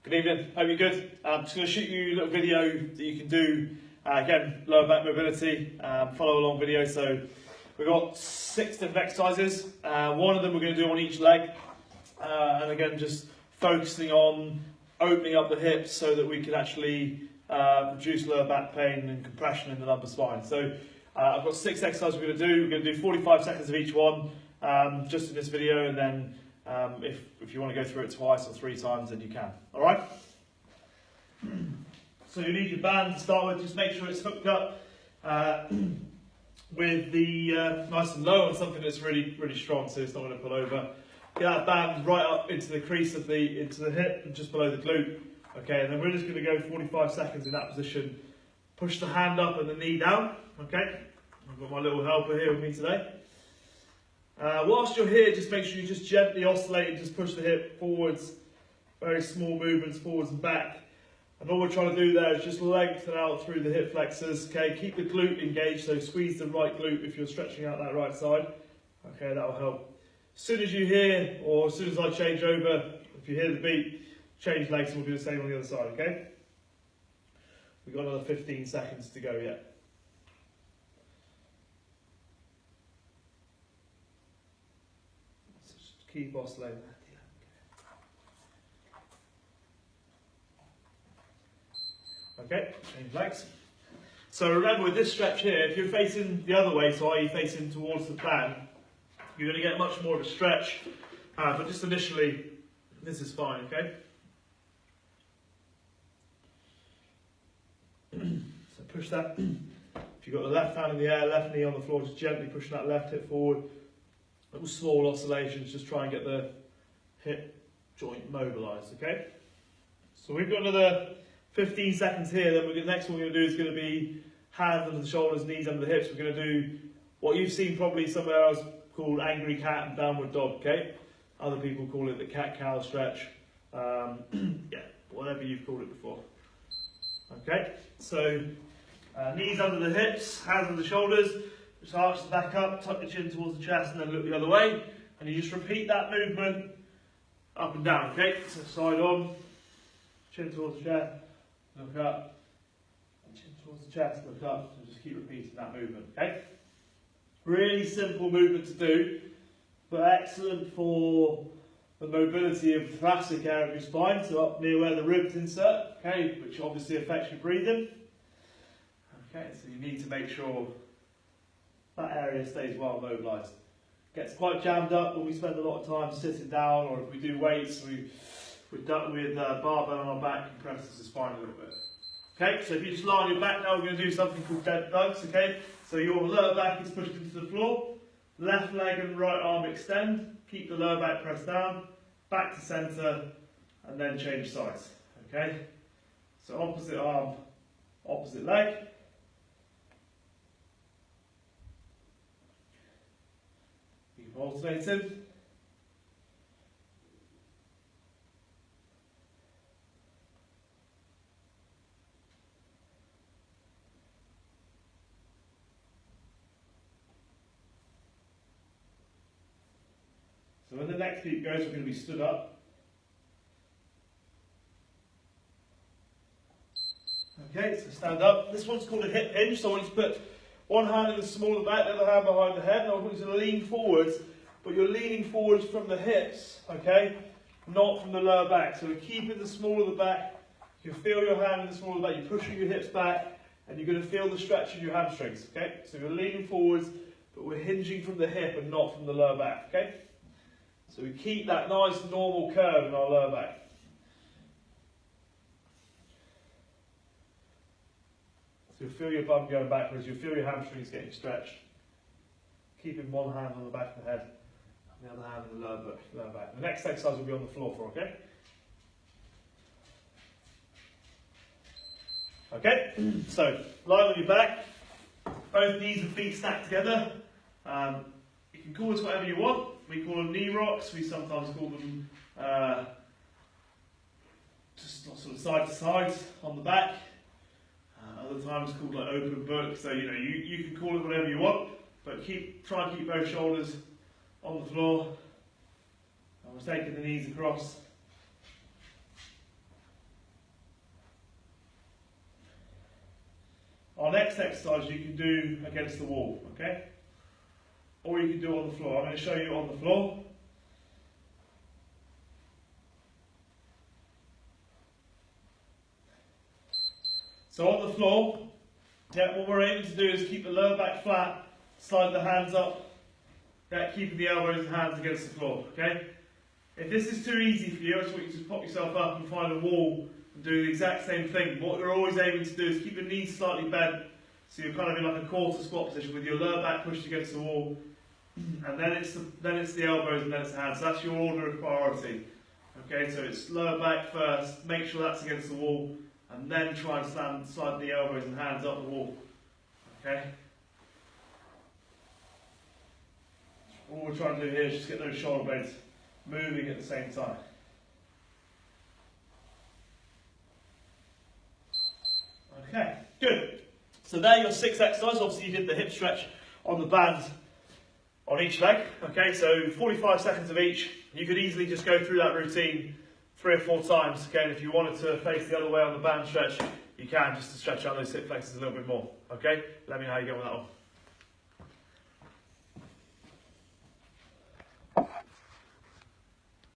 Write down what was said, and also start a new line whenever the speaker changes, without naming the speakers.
Good evening, hope you're good. I'm just going to shoot you a little video that you can do, again, lower back mobility, follow along video. So we've got 6 different exercises, one of them we're going to do on each leg, and again just focusing on opening up the hips so that we can actually reduce lower back pain and compression in the lumbar spine. So I've got 6 exercises we're going to do. We're going to do 45 seconds of each one, just in this video, and then if you want to go through it twice or 3 times, then you can. Alright? So you need your band to start with. Just make sure it's hooked up with the nice and low on something that's really strong, so it's not going to pull over. Get that band right up into the crease of into the hip and just below the glute. Okay, and then we're just going to go 45 seconds in that position. Push the hand up and the knee down. Okay, I've got my little helper here with me today. Whilst you're here, just make sure you just gently oscillate and just push the hip forwards. Very small movements forwards and back. And all we're trying to do there is just lengthen out through the hip flexors. Okay, keep the glute engaged, so squeeze the right glute if you're stretching out that right side. Okay, that will help. As soon as you hear, or as soon as I change over, if you hear the beat, change legs and we'll do the same on the other side, okay? We've got another 15 seconds to go yet. So just keep oscillating. Okay, change legs. So remember with this stretch here, if you're facing the other way, so i.e. facing towards the plan, you're going to get much more of a stretch, but just initially, this is fine, okay? So push that. If you've got the left hand in the air, left knee on the floor, just gently pushing that left hip forward. Little small oscillations, just try and get the hip joint mobilised, okay? So we've got another 15 seconds here, then the next one we're going to do is going to be hands under the shoulders, knees under the hips. We're going to do what you've seen probably somewhere else called angry cat and downward dog, okay? Other people call it the cat-cow stretch. Yeah, whatever you've called it before. Okay, so knees under the hips, hands under the shoulders, just arch the back up, tuck the chin towards the chest and then look the other way. And you just repeat that movement up and down, okay? So side on, chin towards the chest, look up, chin towards the chest, look up. So just keep repeating that movement, okay? Really simple movement to do, but excellent for the mobility of the thoracic area of your spine, so up near where the ribs insert, okay, which obviously affects your breathing. Okay, so you need to make sure that area stays well mobilised. Gets quite jammed up when we spend a lot of time sitting down, or if we do weights, we're done with barbell on our back, compresses the spine a little bit. Okay, so if you just lie on your back now, we're going to do something called dead bugs, okay? So your lower back is pushed into the floor, left leg and right arm extend, keep the lower back pressed down, back to centre, and then change sides, okay? So opposite arm, opposite leg. Keep alternating. So when the next beat goes, we're going to be stood up. Okay, so stand up. This one's called a hip hinge, so I want you to put one hand in the small of the back, the other hand behind the head, and I want you to lean forwards, but you're leaning forwards from the hips, okay, not from the lower back. So we're keeping the small of the back. You feel your hand in the small of the back, you're pushing your hips back, and you're going to feel the stretch in your hamstrings, okay? So we're leaning forwards, but we're hinging from the hip and not from the lower back, okay? So we keep that nice normal curve in our lower back. So you'll feel your bum going backwards, you'll feel your hamstrings getting stretched. Keeping one hand on the back of the head, and the other hand on the lower back. The next exercise will be on the floor for, okay? Okay, so lie on your back, both knees and feet stacked together. You can call this whatever you want. We call them knee rocks, we sometimes call them just sort of side to side on the back. Other times called like open book, so you know, you can call it whatever you want, but try and keep both shoulders on the floor. And we're taking the knees across. our next exercise you can do against the wall, okay? Or you can do it on the floor. I'm going to show you on the floor. So on the floor, what we're aiming to do is keep the lower back flat, slide the hands up, keeping the elbows and hands against the floor, okay? If this is too easy for you, I just want you to pop yourself up and find a wall and do the exact same thing. What we're always aiming to do is keep the knees slightly bent, so you're kind of in like a quarter squat position with your lower back pushed against the wall, and then it's the elbows and then it's the hands. So that's your order of priority. Okay, so it's lower back first, make sure that's against the wall, and then try and slide the elbows and hands up the wall. Okay? All we're trying to do here is just get those shoulder blades moving at the same time. Okay, good. So there are your 6 exercises. Obviously you did the hip stretch on the band on each leg. Okay, so 45 seconds of each. You could easily just go through that routine 3 or 4 times. Okay, and if you wanted to face the other way on the band stretch, you can, just to stretch out those hip flexors a little bit more. Okay, let me know how you get on that one.